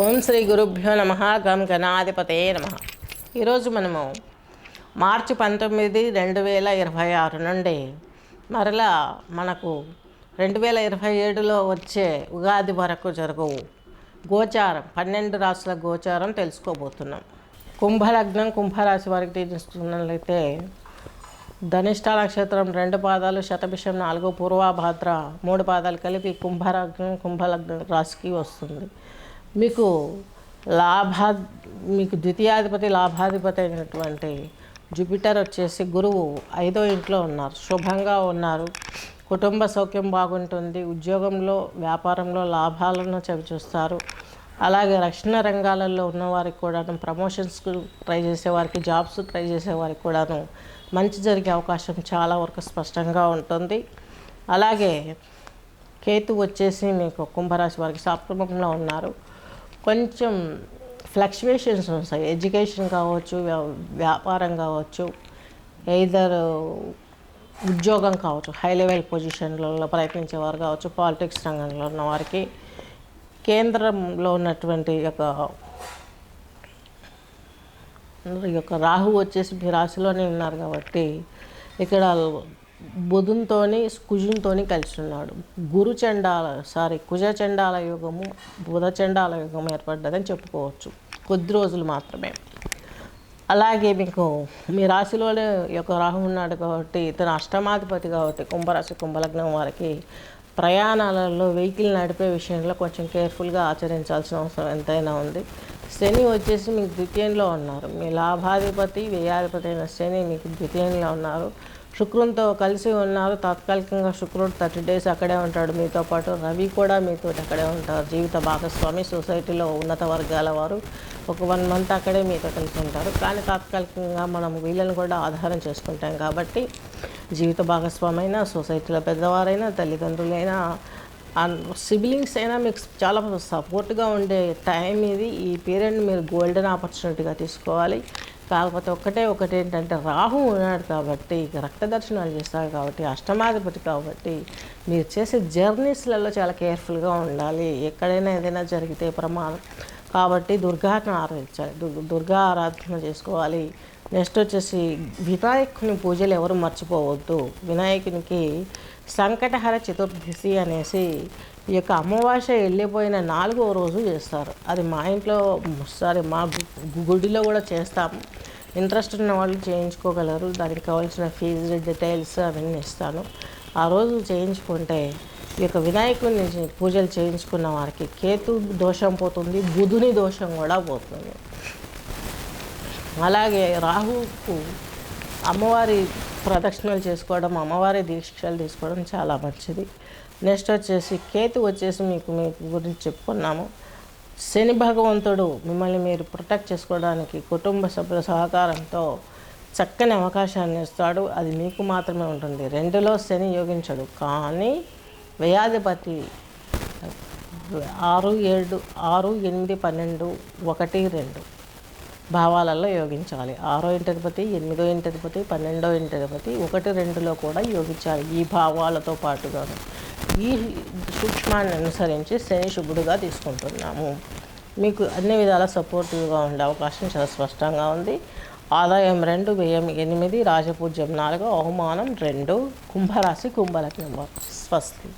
ఓం శ్రీ గురుభ్యో నమ. గం గణాధిపతే నమ. ఈరోజు మనము మార్చి 19, 2026 నుండి మరలా మనకు 2027లో వచ్చే ఉగాది వరకు జరుగు గోచారం 12 రాశుల గోచారం తెలుసుకోబోతున్నాం. కుంభలగ్నం కుంభరాశి వారికి చూస్తున్నట్లయితే ధనిష్ట నక్షత్రం 2 పాదాలు, శతభిషం 4, పూర్వభాద్ర 3 పాదాలు కలిపి కుంభలగ్నం రాశికి వస్తుంది. మీకు ద్వితీయాధిపతి లాభాధిపతి అయినటువంటి జూపిటర్ వచ్చేసి గురువు 5వ ఇంట్లో ఉన్నారు, శుభంగా ఉన్నారు. కుటుంబ సౌఖ్యం బాగుంటుంది. ఉద్యోగంలో వ్యాపారంలో లాభాలను చవిచూస్తారు. అలాగే రక్షణ రంగాలలో ఉన్నవారికి కూడాను, ప్రమోషన్స్కు ట్రై చేసేవారికి, జాబ్స్ ట్రై చేసేవారికి కూడాను మంచి జరిగే అవకాశం చాలా వరకు స్పష్టంగా ఉంటుంది. అలాగే కేతు వచ్చేసి మీకు కుంభరాశి వారికి సప్తమంలో ఉన్నారు. కొంచెం ఫ్లక్చువేషన్స్ వస్తాయి. ఎడ్యుకేషన్ కావచ్చు, వ్యాపారం కావచ్చు, ఎయిదర్ ఉద్యోగం కావచ్చు, హై లెవెల్ పొజిషన్లలో ప్రయత్నించేవారు కావచ్చు, పాలిటిక్స్ రంగంలో ఉన్న వారికి, కేంద్రంలో ఉన్నటువంటి యొక్క రాహు వచ్చేసి మీ రాశిలోనే ఉన్నారు కాబట్టి ఇక్కడ బుధునితోని కుజునితోని కలిసి ఉన్నాడు. కుజ చండాల యుగము, బుధ చండాల యుగం ఏర్పడ్డదని చెప్పుకోవచ్చు, కొద్ది రోజులు మాత్రమే. అలాగే మీకు మీ రాశిలోనే రాహు ఉన్నాడు కాబట్టి ఇతను అష్టమాధిపతి కాబట్టి కుంభరాశి కుంభలగ్నం వారికి ప్రయాణాలలో వెహికల్ నడిపే విషయంలో కొంచెం కేర్ఫుల్గా ఆచరించాల్సిన అవసరం ఎంతైనా ఉంది. శని వచ్చేసి మీకు ద్వితీయంలో ఉన్నారు. మీ లాభాధిపతి వ్యయాధిపతి అయిన శని మీకు ద్వితీయంలో ఉన్నారు. శుక్రునితో కలిసి ఉన్నారు. తాత్కాలికంగా శుక్రుడు 30 days అక్కడే ఉంటాడు మీతో పాటు. రవి కూడా మీతో అక్కడే ఉంటారు. జీవిత భాగస్వామి, సొసైటీలో ఉన్నత వర్గాల వారు ఒక 1 month అక్కడే మీతో కలిసి ఉంటారు. కానీ తాత్కాలికంగా మనం వీళ్ళని కూడా ఆధారం చేసుకుంటాం కాబట్టి జీవిత భాగస్వామి అయినా, సొసైటీలో పెద్దవారైనా, తల్లిదండ్రులైనా, సిబ్లింగ్స్ అయినా మీకు చాలా సపోర్ట్గా ఉండే టైం ఇది. ఈ పీరియడ్ని మీరు గోల్డెన్ ఆపర్చునిటీగా తీసుకోవాలి. కాకపోతే ఒకటి ఏంటంటే రాహు ఉన్నాడు కాబట్టి రక్త దర్శనాలు చేస్తారు కాబట్టి అష్టమాధిపతి కాబట్టి మీరు చేసే జర్నీస్లలో చాలా కేర్ఫుల్గా ఉండాలి. ఎక్కడైనా ఏదైనా జరిగితే ప్రమాదం కాబట్టి దుర్గాను ఆరాధించాలి, దుర్గా ఆరాధన చేసుకోవాలి. నెక్స్ట్ వచ్చేసి వినాయకుని పూజలు ఎవరు మర్చిపోవద్దు. వినాయకునికి సంకటహర చతుర్దశి అనేసి ఈ అమావాస్య వెళ్ళిపోయిన 4వ రోజు చేస్తారు. అది మా ఇంట్లో మా గుడిలో కూడా చేస్తాము. ఇంట్రెస్ట్ ఉన్న వాళ్ళు చేయించుకోగలరు. దానికి కావాల్సిన ఫీజు డీటెయిల్స్ అవన్నీ ఇస్తాను. ఆ రోజు చేయించుకుంటే ఈ వినాయకుని పూజలు చేయించుకున్న వారికి కేతు దోషం పోతుంది, బుధుని దోషం కూడా పోతుంది. అలాగే రాహుకు అమ్మవారి ప్రదక్షిణలు చేసుకోవడం, అమ్మవారి దీక్షలు తీసుకోవడం చాలా మంచిది. నెక్స్ట్ వచ్చేసి కేతు వచ్చేసి మీ గురించి చెప్పుకున్నాము. శని భగవంతుడు మిమ్మల్ని మీరు ప్రొటెక్ట్ చేసుకోవడానికి కుటుంబ సభ్యుల సహకారంతో చక్కని అవకాశాన్ని ఇస్తాడు. అది మీకు మాత్రమే ఉంటుంది. 2లో శని యోగించడు, కానీ వ్యయాధిపతి 6, 7, 6, 8, 12, 1, 2 భావాలలో యోగించాలి. 6వ ఇంటధిపతి, 8వ ఇంటధిపతి, 12వ ఇంటధిపతి 1, 2లో కూడా యోగించాలి. ఈ భావాలతో పాటుగాను ఈ సూక్ష్మాన్ని అనుసరించి శని శుభుడుగా తీసుకుంటున్నాము. మీకు అన్ని విధాల సపోర్టివ్గా ఉండే అవకాశం చాలా స్పష్టంగా ఉంది. ఆదాయం 2, వ్యయం 8, రాజపూజ్యం 4, అవమానం 2. కుంభరాశి కుంభలగ్నం స్వస్తి.